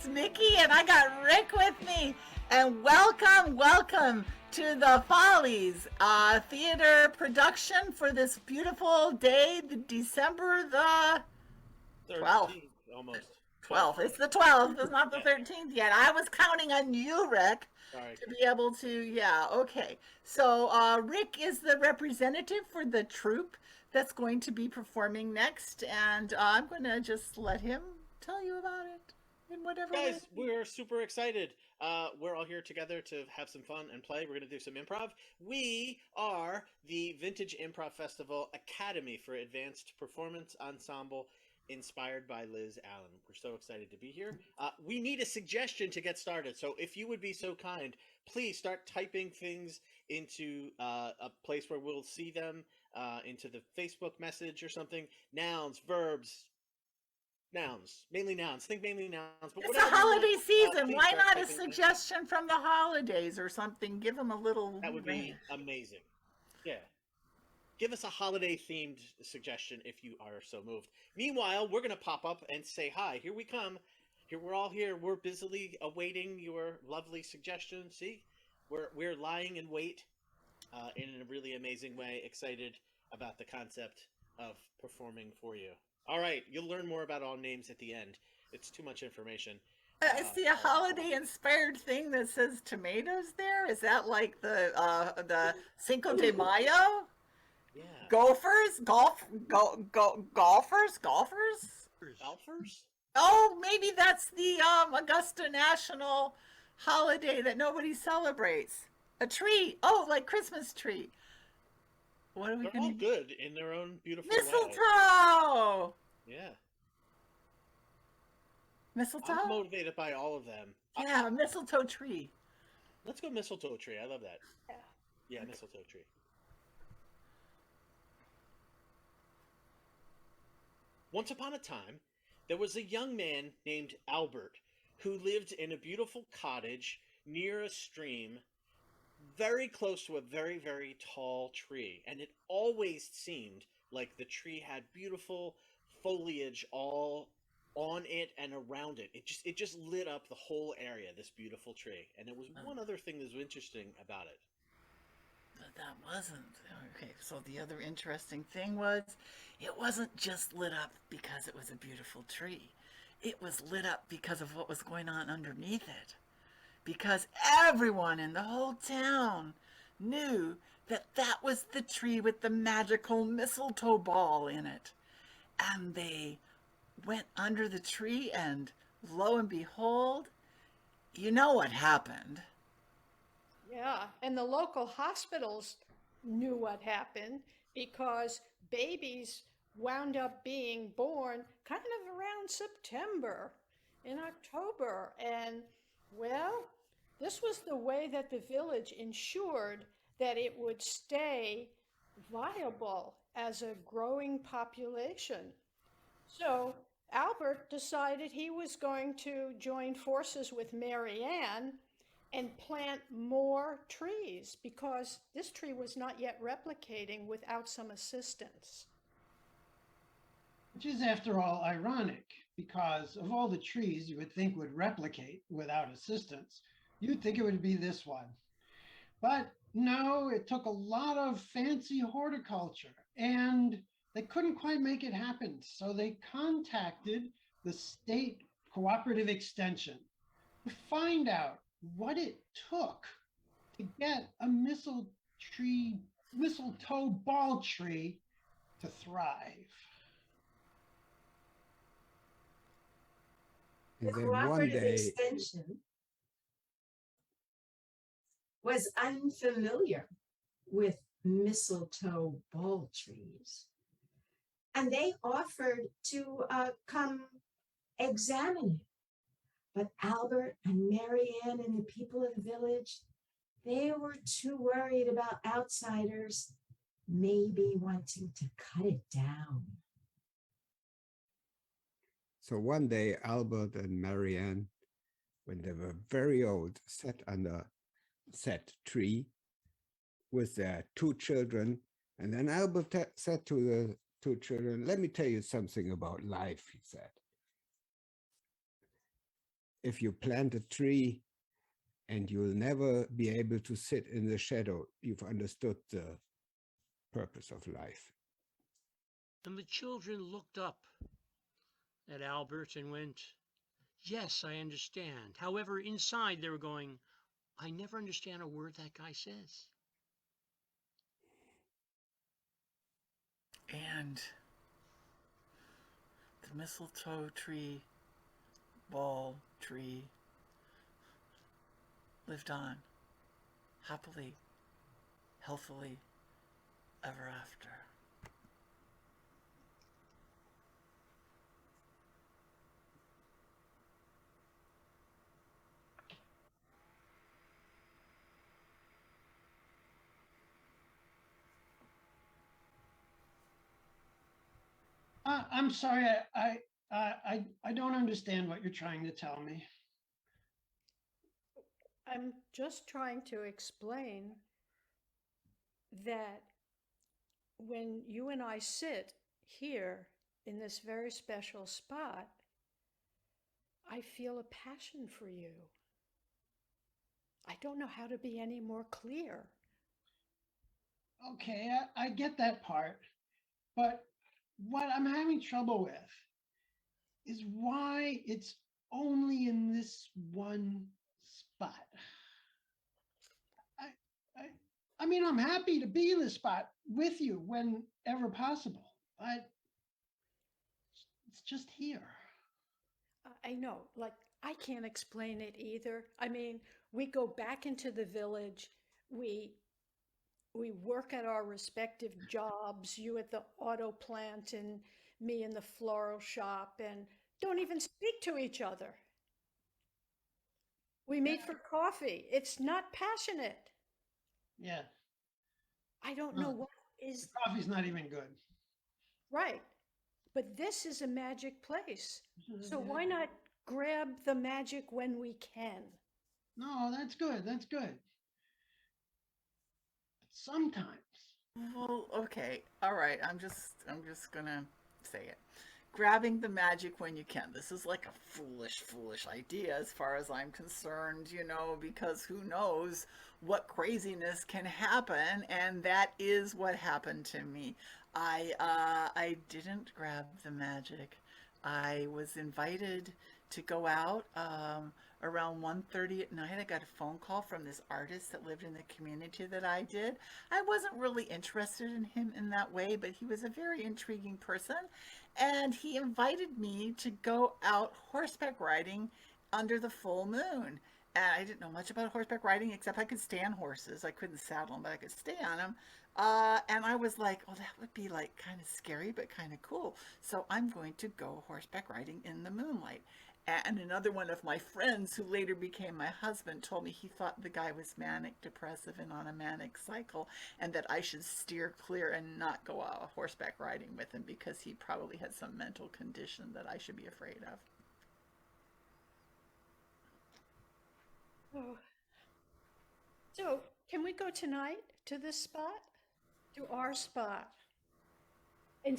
host, Nikki, and I got Rick with me. And welcome to the Follies theater production for this beautiful day, the December the 12th. 13th, almost. 12th. It's the 12th. It's not the 13th yet. I was counting on you, Rick, Sorry. to be able to, yeah, okay. So Rick is the representative for the troupe that's going to be performing next, and I'm going to just let him tell you about it in whatever way. Guys, we're super excited. We're all here together to have some fun and play. We're going to do some improv. We are the Vintage Improv Festival Academy for Advanced Performance Ensemble, inspired by Liz Allen. We're so excited to be here. We need a suggestion to get started. So if you would be so kind, please start typing things into a place where we'll see them, into the Facebook message or something. Nouns, verbs, nouns, mainly nouns. Think mainly nouns. But It's a holiday season. please Why start not a typing things. suggestion from the holidays or something? Give them a little. That would be amazing. Yeah. Give us a holiday-themed suggestion if you are so moved. Meanwhile, we're going to pop up and say hi. Here we come. Here we're all here. We're busily awaiting your lovely suggestions. See, we're lying in wait in a really amazing way. Excited about the concept of performing for you. All right, you'll learn more about all names at the end. It's too much information. I see a holiday-inspired thing that says tomatoes there. Is that like the Cinco de Mayo? Yeah. Golfers? Golfers? Golfers? Oh, maybe that's the Augusta National holiday that nobody celebrates. A tree. Oh, like Christmas tree. What are we They're all going to good in their own beautiful way. Mistletoe! Yeah. Mistletoe? I'm motivated by all of them. Yeah, mistletoe tree. Let's go mistletoe tree. I love that. Yeah, Okay. mistletoe tree. Once upon a time, there was a young man named Albert who lived in a beautiful cottage near a stream, very close to a very, very tall tree. And it always seemed like the tree had beautiful foliage all on it and around it. It just lit up the whole area, this beautiful tree. And there was one other thing that was interesting about it. But that wasn't. Okay, so the other interesting thing was it wasn't just lit up because it was a beautiful tree. It was lit up because of what was going on underneath it. Because everyone in the whole town knew that that was the tree with the magical mistletoe ball in it. And they went under the tree, and lo and behold, you know what happened. Yeah, and the local hospitals knew what happened because babies wound up being born kind of around September, in October. And, well, this was the way that the village ensured that it would stay viable as a growing population. So Albert decided he was going to join forces with Mary Ann and plant more trees because this tree was not yet replicating without some assistance. Which is, after all, ironic, because of all the trees you would think would replicate without assistance, you'd think it would be this one. But no, it took a lot of fancy horticulture, and they couldn't quite make it happen. So they contacted the state cooperative extension to find out what it took to get a mistletoe ball tree to thrive. The And then one cooperative day, extension was unfamiliar with mistletoe ball trees. And they offered to come examine it. But Albert and Mary Ann and the people of the village, they were too worried about outsiders maybe wanting to cut it down. so one day, Albert and Marianne, when they were very old, sat under that tree with their two children. And then Albert said to the two children, "Let me tell you something about life," he said. if you plant a tree and you'll never be able to sit in the shadow, you've understood the purpose of life. And the children looked up at Albert and went, "Yes, I understand." However, inside they were going, "I never understand a word that guy says." And the mistletoe tree, ball tree, lived on happily, healthily, ever after. I'm sorry, I don't understand what you're trying to tell me. I'm just trying to explain that when you and I sit here in this very special spot, I feel a passion for you. I don't know how to be any more clear. Okay, I get that part, but what I'm having trouble with is why it's only in this one spot. I, I, I mean, I'm happy to be in this spot with you whenever possible, but it's just here. I know, like, I can't explain it either. I mean, we go back into the village, we we work at our respective jobs, you at the auto plant and me in the floral shop, and don't even speak to each other. We Yeah, meet for coffee. It's not passionate. yeah. I don't know No, what the is coffee's not even good. right, but this is a magic place. So Yeah. why not grab the magic when we can? No, that's good. That's good. Sometimes. Well, okay, all right. I'm just gonna say it. Grabbing the magic when you can. This is like a foolish idea as far as I'm concerned, because who knows what craziness can happen, and that is what happened to me. I didn't grab the magic. I was invited to go out around 1:30 at night. I got a phone call from this artist that lived in the community that I did. I wasn't really interested in him in that way, but he was a very intriguing person, and he invited me to go out horseback riding under the full moon. And I didn't know much about horseback riding except I could stand horses. I couldn't saddle them, but I could stay on them. And I was like, oh, that would be like kind of scary, but kind of cool. So I'm going to go horseback riding in the moonlight. And another one of my friends, who later became my husband, told me he thought the guy was manic depressive and on a manic cycle, and that I should steer clear and not go out horseback riding with him because he probably had some mental condition that I should be afraid of. Oh. So, can we go tonight to this spot? To our spot? And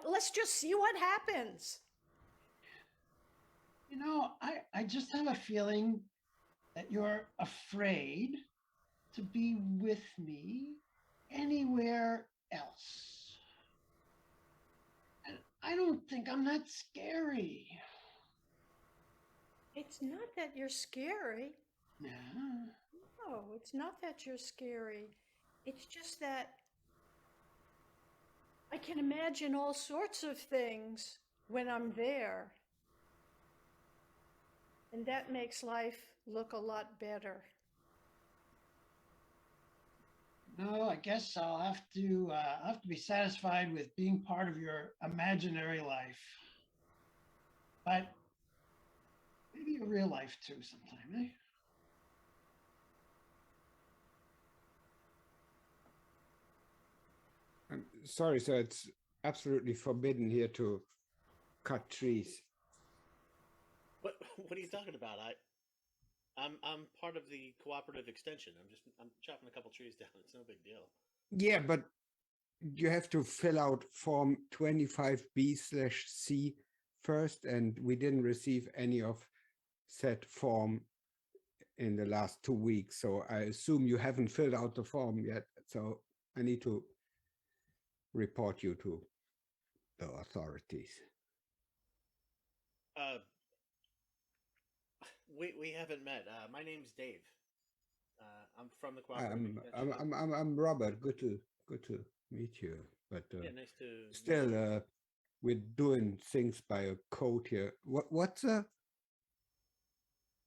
let's just see what happens. I just have a feeling that you're afraid to be with me anywhere else. And I don't think I'm that scary. It's not that you're scary. Yeah. No, it's not that you're scary. It's just that I can imagine all sorts of things when I'm there. And that makes life look a lot better. No, I guess I'll have to be satisfied with being part of your imaginary life, but maybe your real life too sometime, eh? I'm sorry, sir, it's absolutely forbidden here to cut trees. What are you talking about? I'm part of the cooperative extension. I'm chopping a couple trees down. It's no big deal. Yeah, but you have to fill out form 25B/C first, and we didn't receive any of set form in the last 2 weeks. So I assume you haven't filled out the form yet. So I need to report you to the authorities. Uh, we haven't met. My name's Dave. I'm from the cooperative extension. I'm Robert. Good to meet you. But Yeah, nice to meet still, you. we're doing things by a code here. What's a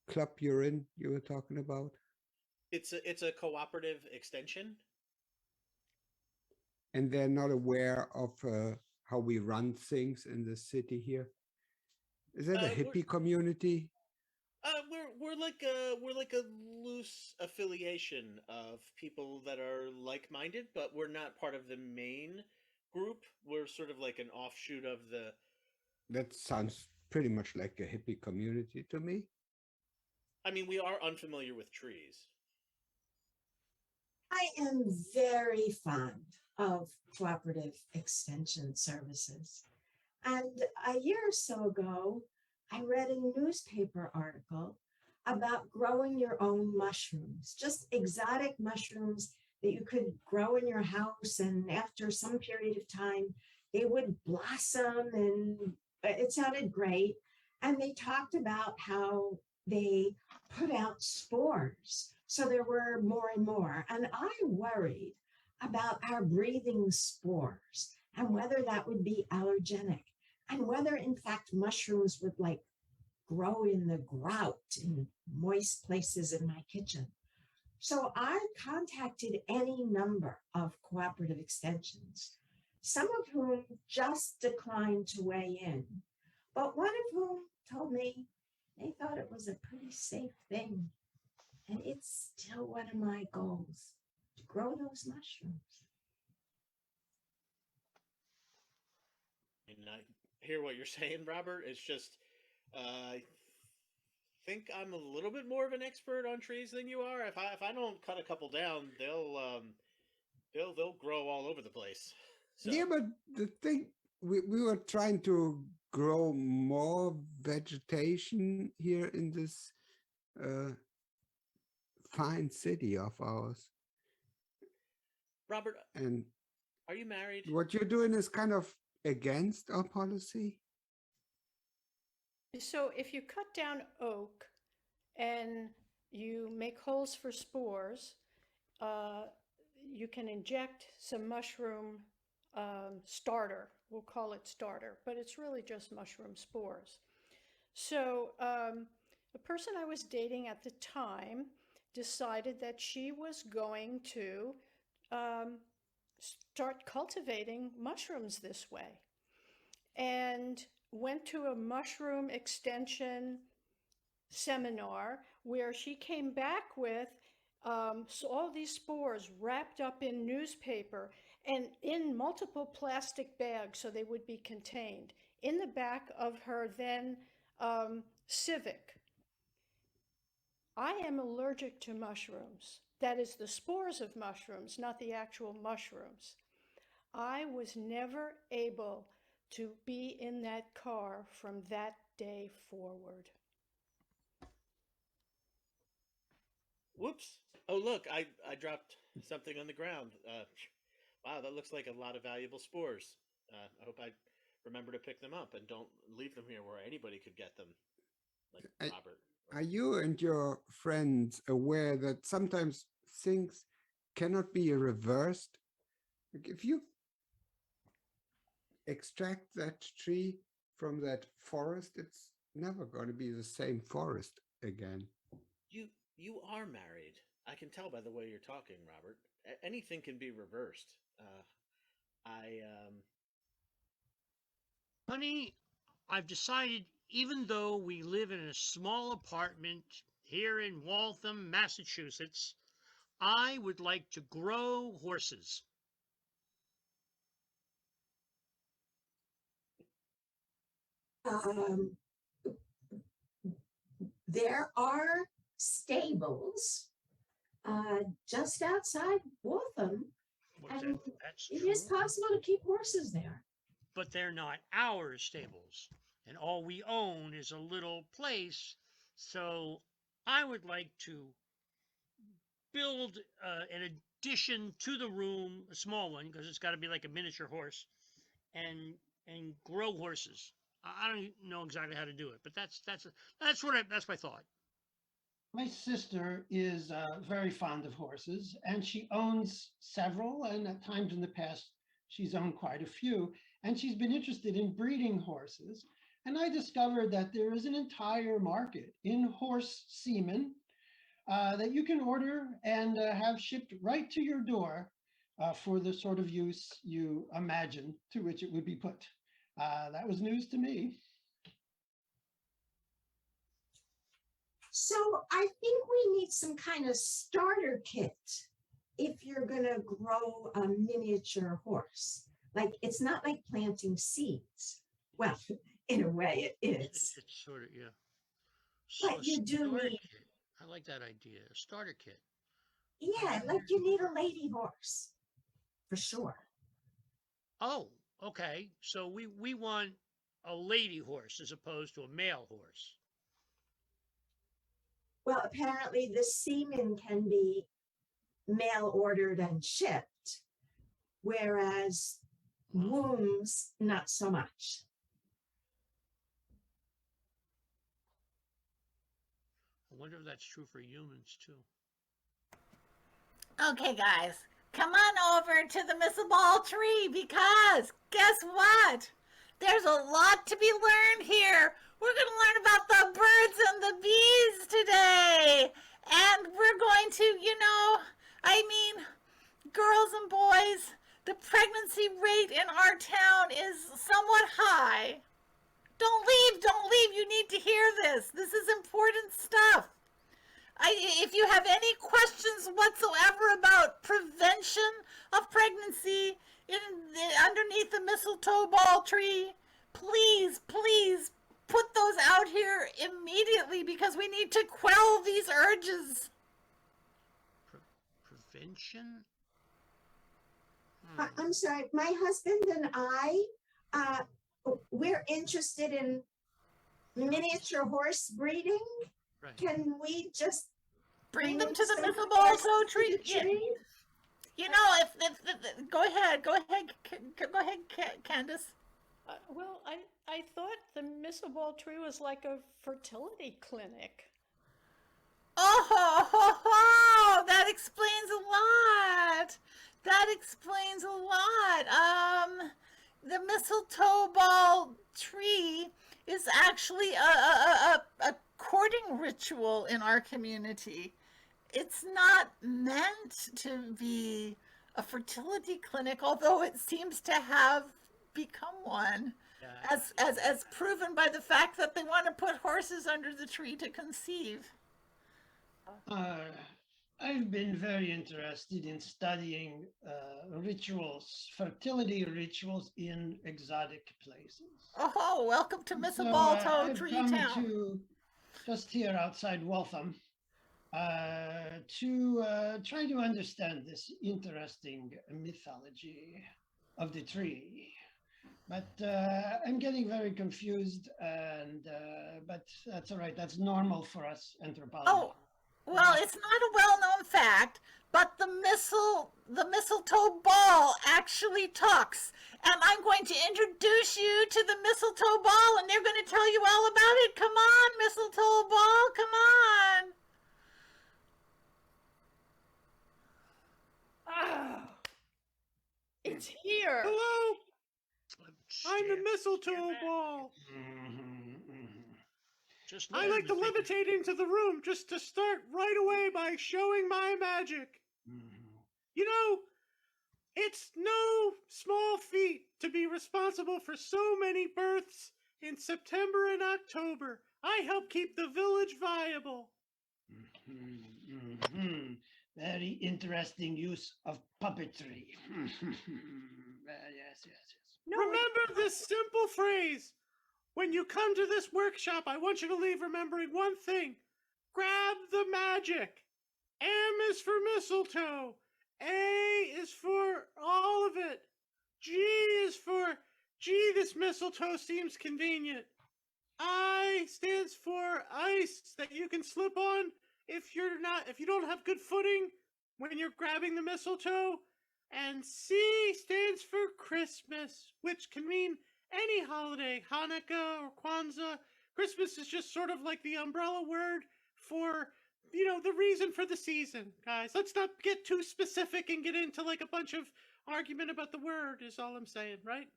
club you're in? You were talking about? It's a cooperative extension. And they're not aware of how we run things in the city here. Is that a hippie community? We're like a loose affiliation of people that are like-minded, but we're not part of the main group. We're sort of like an offshoot of the. That sounds pretty much like a hippie community to me. I mean, we are unfamiliar with trees. I am very fond of cooperative extension services. And a year or so ago, I read a newspaper article about growing your own mushrooms, just exotic mushrooms that you could grow in your house. And after some period of time, they would blossom, and it sounded great. And they talked about how they put out spores. So there were more and more. And I worried about our breathing spores and whether that would be allergenic, and whether in fact mushrooms would like grow in the grout in moist places in my kitchen. So I contacted any number of cooperative extensions, some of whom just declined to weigh in, but one of whom told me they thought it was a pretty safe thing. And it's still one of my goals to grow those mushrooms. And I hear what you're saying, Robert. It's just, I think I'm a little bit more of an expert on trees than you are. If I don't cut a couple down, they'll grow all over the place. So. Yeah, but the thing we were trying to grow more vegetation here in this fine city of ours. Robert, and are you married? What you're doing is kind of against our policy. So if you cut down oak and you make holes for spores, you can inject some mushroom starter. We'll call it starter, but it's really just mushroom spores. So the person I was dating at the time decided that she was going to start cultivating mushrooms this way, and went to a mushroom extension seminar where she came back with all these spores wrapped up in newspaper and in multiple plastic bags so they would be contained in the back of her then Civic. I am allergic to mushrooms. That is the spores of mushrooms, not the actual mushrooms. I was never able to be in that car from that day forward. Whoops. Oh, look, I dropped something on the ground. Wow, that looks like a lot of valuable spores. I hope I remember to pick them up and don't leave them here where anybody could get them, like Robert. Are you and your friends aware that sometimes things cannot be reversed? Like if you extract that tree from that forest, it's never going to be the same forest again. You are married. I can tell by the way you're talking, Robert. Anything can be reversed. Honey, I've decided, even though we live in a small apartment here in Waltham, Massachusetts, I would like to grow horses. There are stables just outside Waltham, Well, and that's it true. is possible to keep horses there. But they're not our stables. And all we own is a little place So I would like to build an addition to the room, a small one, because it's got to be like a miniature horse, and grow horses. I don't know exactly how to do it, but that's my thought. My sister is very fond of horses, and she owns several, and at times in the past, she's owned quite a few. And she's been interested in breeding horses. And I discovered that there is an entire market in horse semen that you can order and have shipped right to your door for the sort of use you imagine to which it would be put. That was news to me. So I think we need some kind of starter kit if you're going to grow a miniature horse. Like, it's not like planting seeds. Well, in a way it is. It's sort of, yeah. So But you do starter need, kit. I like that idea. A starter kit. yeah, like you need a lady horse for sure. Oh, okay. So we want a lady horse as opposed to a male horse. Well, apparently the semen can be mail ordered and shipped, whereas wombs, not so much. I wonder if that's true for humans too. Okay, guys, come on over to the Missile Ball tree because guess what? There's a lot to be learned here. We're going to learn about the birds and the bees today. And we're going to, girls and boys, the pregnancy rate in our town is somewhat high. Don't leave. You need to hear this. This is important stuff. If you have any questions whatsoever about prevention of pregnancy underneath the mistletoe ball tree, please put those out here immediately because we need to quell these urges. Prevention? I'm sorry, my husband and I, we're interested in miniature horse breeding. Right. Can we just Bring them to the some mistletoe horses ball to tree. the tree? Go ahead, Candace. Well, I thought the missile ball tree was like a fertility clinic. Oh, that explains a lot. The mistletoe ball tree is actually a courting ritual in our community. It's not meant to be a fertility clinic, although it seems to have become one, Yeah, as proven by the fact that they want to put horses under the tree to conceive. I've been very interested in studying rituals, fertility rituals in exotic places. Oh, welcome to Miss So, Ball Toe I've Tree come Town. to just here outside Waltham to try to understand this interesting mythology of the tree. But I'm getting very confused, and but that's all right. That's normal for us anthropologists. Oh, well, it's not a well-known fact, but the mistletoe ball actually talks. And I'm going to introduce you to the mistletoe ball, and they're going to tell you all about it. Come on, mistletoe ball, come on. Ah, it's here. Hello, I'm the Stand- mistletoe back. ball. Just I learn like to the thing. levitate into the room just to start right away by showing my magic. You know, it's no small feat to be responsible for so many births in September and October. I help keep the village viable. Very interesting use of puppetry. Yes. No, Remember this simple phrase. When you come to this workshop, I want you to leave remembering one thing. Grab the magic. M is for mistletoe. A is for all of it. G is for, gee, this mistletoe seems convenient. I I stands for ice that you can slip on if you don't have good footing when you're grabbing the mistletoe. And C stands for Christmas, which can mean any holiday, Hanukkah or Kwanzaa. Christmas is just sort of like the umbrella word for, the reason for the season, guys. Let's not get too specific and get into like a bunch of argument about the word, is all I'm saying, right?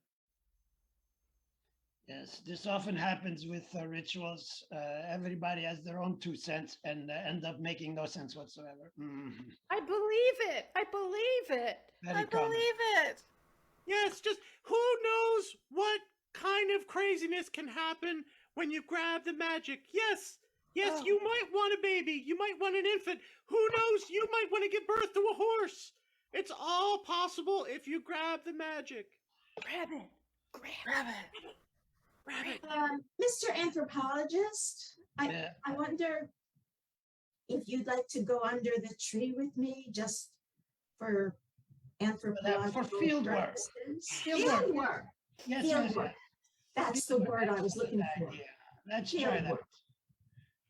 Yes, this often happens with rituals. Everybody has their own 2 cents and end up making no sense whatsoever. I believe it. I believe it. Very I common. believe it. Yes, just who knows what kind of craziness can happen when you grab the magic. Yes, Oh. you might want a baby. You might want an infant. Who knows? You might want to give birth to a horse. It's all possible if you grab the magic. Grab it. Grab Rabbit. Rabbit. Mr. Anthropologist, Yeah. I wonder if you'd like to go under the tree with me just for anthropological field work. purposes. Field Field work. work. Yes, Field yes, work. yes. That's the word I was looking for. Idea. Let's Field try that. work.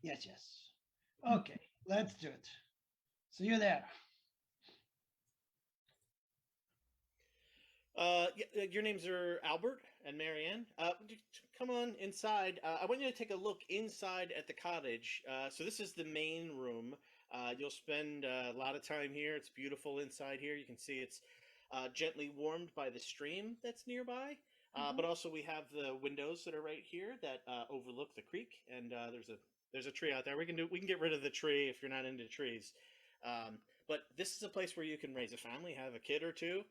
Yes, yes. Okay, let's do it. So you're there. Your names are Albert and Marianne. Come on inside. I want you to take a look inside at the cottage. So this is the main room. You'll spend a lot of time here. It's beautiful inside here. You can see it's gently warmed by the stream that's nearby. But also we have the windows that are right here that overlook the creek. And there's a tree out there. We can get rid of the tree if you're not into trees. But this is a place where you can raise a family, have a kid or two.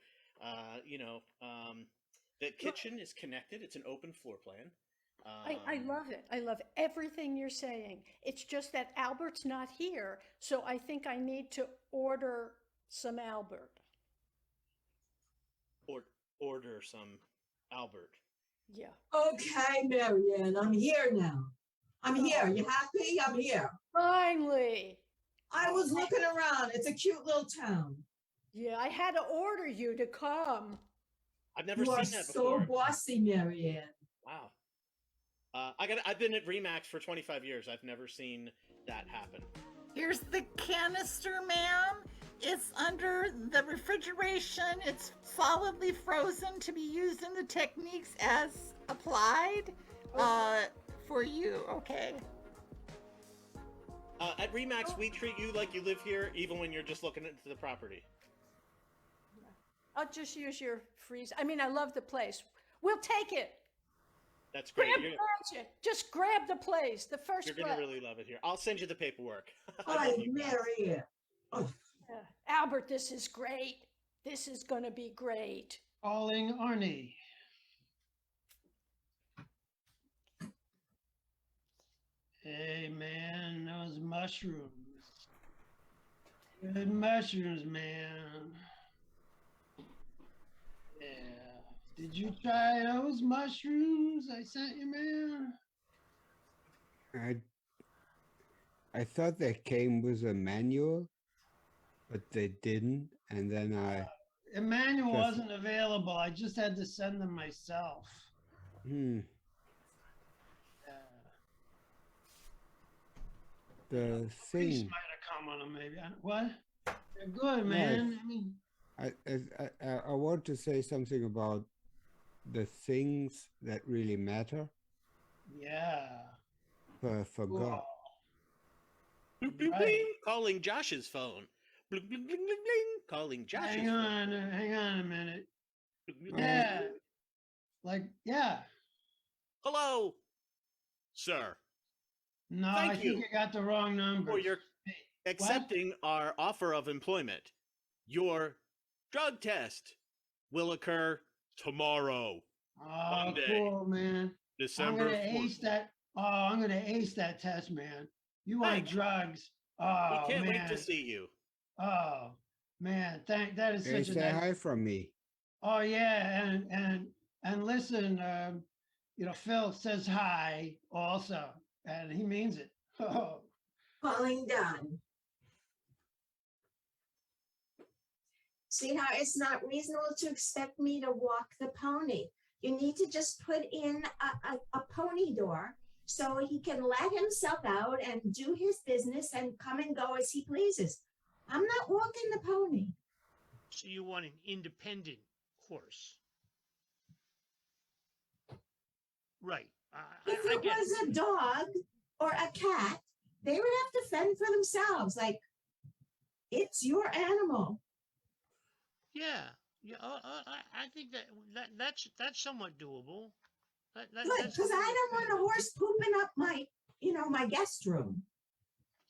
The kitchen is connected. It's an open floor plan. I love it. I love everything you're saying. It's just that Albert's not here, so I think I need to order some Albert. Order some Albert. Yeah. Okay, Marianne, I'm here now. I'm here. You happy? I'm here. Finally. I was looking around. It's a cute little town. Yeah, I had to order you to come. I've never You are seen that so before. bossy, Marianne. Wow. I've been at Remax for 25 years. I've never seen that happen. Here's the canister, ma'am. It's under the refrigeration. It's solidly frozen to be used in the techniques as applied for you, okay? At Remax, we treat you like you live here, even when you're just looking into the property. I'll just use your freeze. I mean, I love the place. We'll take it. That's great. Grab magic. Just grab the place. The first You're place. gonna really love it here. I'll send you the paperwork. Hi, Marianne. Oh, Yeah. Albert, this is great. This is going to be great. Calling Arnie. Hey, man, those mushrooms. Good mushrooms, man. Yeah. Did you try those mushrooms I sent you, man? I thought they came with a manual, but they didn't. And then Emmanuel Just- wasn't available. I just had to send them myself. the Priest thing. might have come on them, maybe. What? They're good, man. I mean, I want to say something about the things that really matter yeah. for God. Cool. Bling, bling, Right. bling, calling Josh's phone. Bling, bling, bling, bling, bling, calling Josh's Hang phone. hang on a minute. Bling, bling, bling, Yeah. bling. Like, yeah. Hello, sir. No, Thank I think you you got the wrong number. for your accepting our offer of employment. Your drug test will occur tomorrow, Oh, Monday, cool, man. I'm December gonna ace 4th. that. Oh, I'm gonna ace that test, man. You want Thanks. drugs? We Oh, can't man. wait to see you. Oh, man. That is Hey, such a say nice. hi from me. Oh yeah, and listen, Phil says hi also, and he means it. Oh, calling done. Sweetheart, it's not reasonable to expect me to walk the pony. You need to just put in a pony door so he can let himself out and do his business and come and go as he pleases. I'm not walking the pony. So you want an independent horse. Right. If I it get was it. a dog or a cat, they would have to fend for themselves. Like, it's your animal. Yeah. Yeah. I think that's somewhat doable. Good, That's because I don't want a horse pooping up my guest room.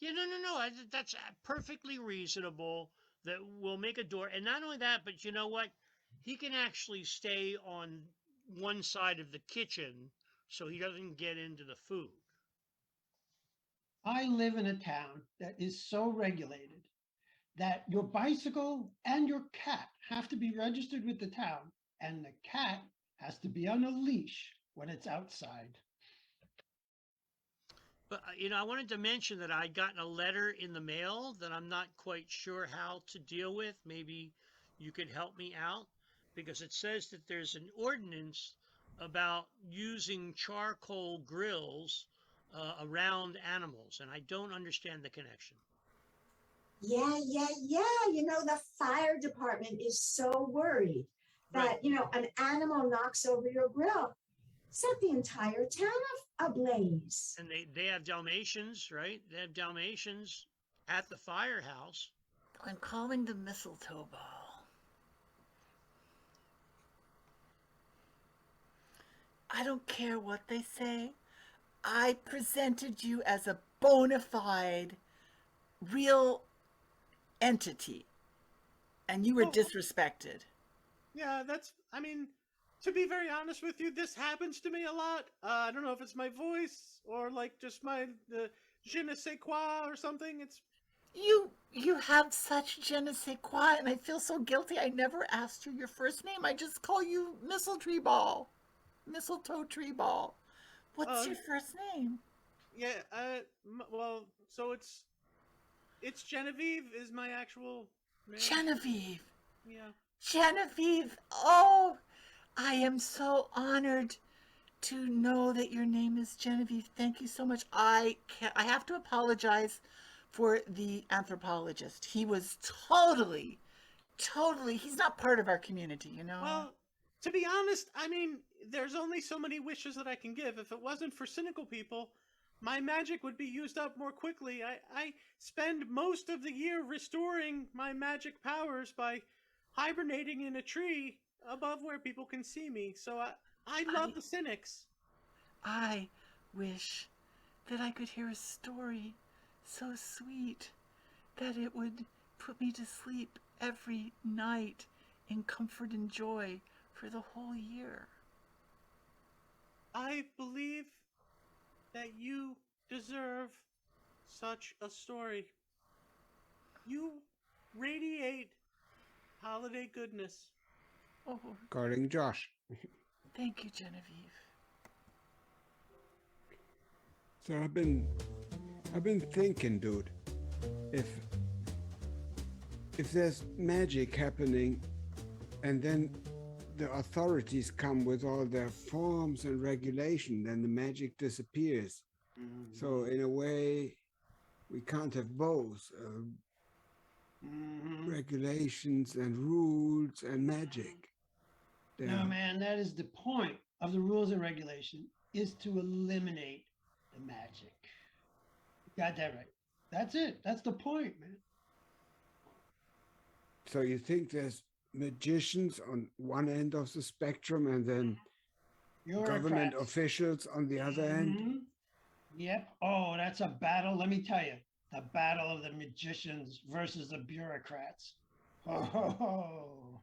Yeah, no. That's perfectly reasonable. That we'll make a door, and not only that, but you know what? He can actually stay on one side of the kitchen, so he doesn't get into the food. I live in a town that is so regulated that your bicycle and your cat have to be registered with the town, and the cat has to be on a leash when it's outside. But I wanted to mention that I'd gotten a letter in the mail that I'm not quite sure how to deal with. Maybe you could help me out because it says that there's an ordinance about using charcoal grills around animals, and I don't understand the connection. Yeah. The fire department is so worried Right. that an animal knocks over your grill. Set the entire town ablaze. And they have Dalmatians, right? They have Dalmatians at the firehouse. I'm calling the mistletoe ball. I don't care what they say. I presented you as a bona fide, real entity, and you were Oh, disrespected. yeah, I mean, to be very honest with you, this happens to me a lot. I don't know if it's my voice or like just the je ne sais quoi or something. It's You have such je ne sais quoi, and I feel so guilty. I never asked you your first name. I just call you Mistletoe Ball. Mistletoe Tree Ball. What's uh, your first name? yeah. Well, so it's Genevieve is my actual name. Genevieve. Yeah. Genevieve. Oh, I am so honored to know that your name is Genevieve. Thank you so much. I have to apologize for the anthropologist. He was totally, he's not part of our community, you know? Well, to be honest, I mean, there's only so many wishes that I can give. If it wasn't for cynical people, my magic would be used up more quickly. I spend most of the year restoring my magic powers by hibernating in a tree above where people can see me. So I I, love the cynics. I wish that I could hear a story so sweet that it would put me to sleep every night in comfort and joy for the whole year. I believe that you deserve such a story. You radiate holiday goodness. Oh, Calling Josh. thank you, Genevieve. So I've been thinking, dude, if there's magic happening and then the authorities come with all their forms and regulation, then the magic disappears. So in a way, we can't have both regulations and rules and magic. No, man, that is the point of the rules and regulation, is to eliminate the magic. You got that right. That's it. That's the point, man. So you think there's magicians on one end of the spectrum and then government Bureaucrats. officials on the other end? Mhm. Yep. Oh, that's a battle. Let me tell you, the battle of the magicians versus the bureaucrats. Oh,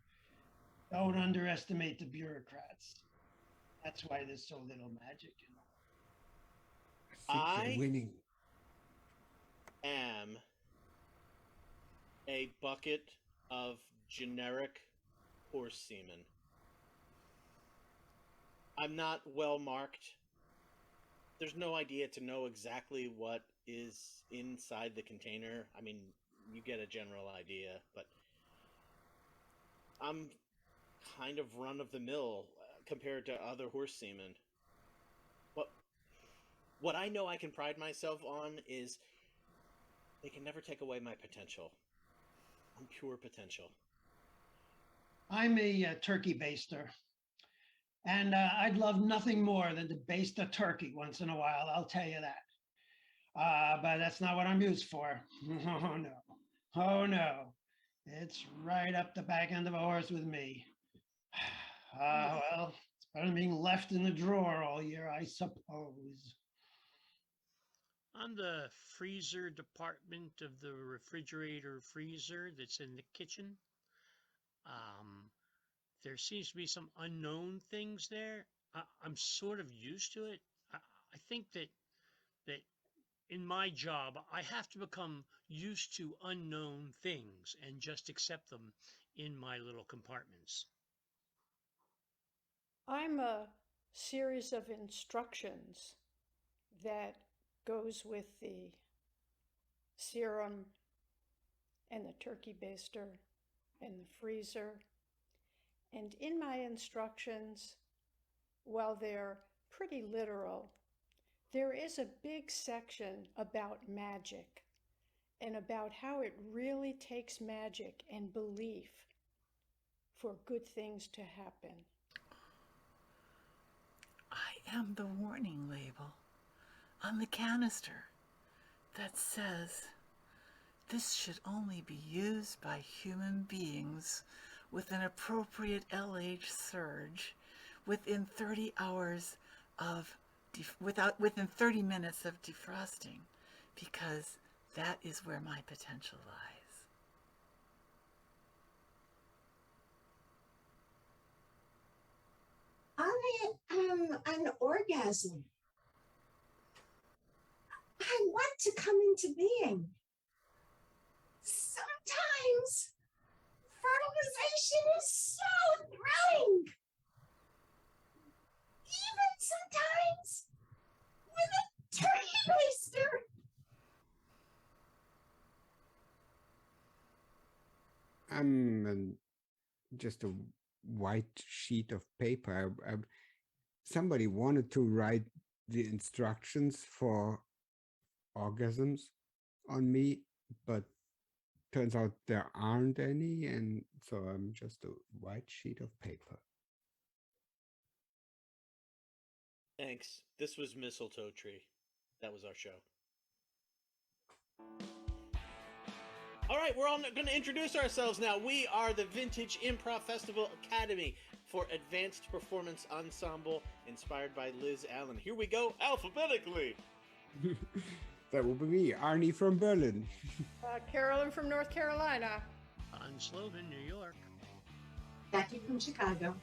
don't underestimate the bureaucrats. That's why there's so little magic. I think I they're winning. am a bucket of generic horse semen. I'm not well marked. There's no idea to know exactly what is inside the container. I mean, you get a general idea, but I'm kind of run of the mill compared to other horse semen. What What I know I can pride myself on is they can never take away my potential. I'm pure potential. I'm a turkey baster, and I'd love nothing more than to baste a turkey once in a while. I'll tell you that. But that's not what I'm used for. Oh no, oh no, it's right up the back end of a horse with me. Well, it's better than being left in the drawer all year, I suppose. I'm the freezer department of the refrigerator freezer that's in the kitchen. Um, there seems to be some unknown things there. I'm sort of used to it. I think that in my job, I have to become used to unknown things and just accept them in my little compartments. I'm a series of instructions that goes with the serum and the turkey baster and the freezer. And in my instructions, while they're pretty literal, there is a big section about magic and about how it really takes magic and belief for good things to happen. I am the warning label on the canister that says this should only be used by human beings with an appropriate LH surge within 30 hours of within 30 minutes of defrosting, because that is where my potential lies. I am an orgasm. I want to come into being. Sometimes fertilization is so thrilling. Even sometimes with a turkey baster. I'm just a white sheet of paper. Somebody wanted to write the instructions for orgasms on me, but turns out there aren't any, and so I'm just a white sheet of paper. Thanks. This was Mistletoe Tree. That was our show. All right, we're all going to introduce ourselves now. We are the Vintage Improv Festival Academy for Advanced Performance Ensemble, inspired by Liz Allen. Here we go, alphabetically. That will be me, Arnie from Berlin. Carolyn from North Carolina. On Sloven, New York. Becky from Chicago.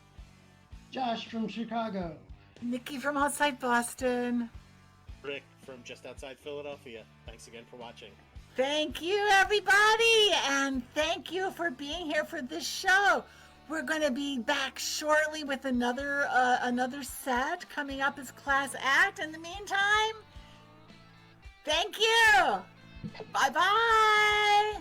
Josh from Chicago. Nikki from outside Boston. Rick from just outside Philadelphia. Thanks again for watching. Thank you, everybody, and thank you for being here for this show. We're going to be back shortly with another set coming up as class act. In the meantime, thank you. Bye-bye.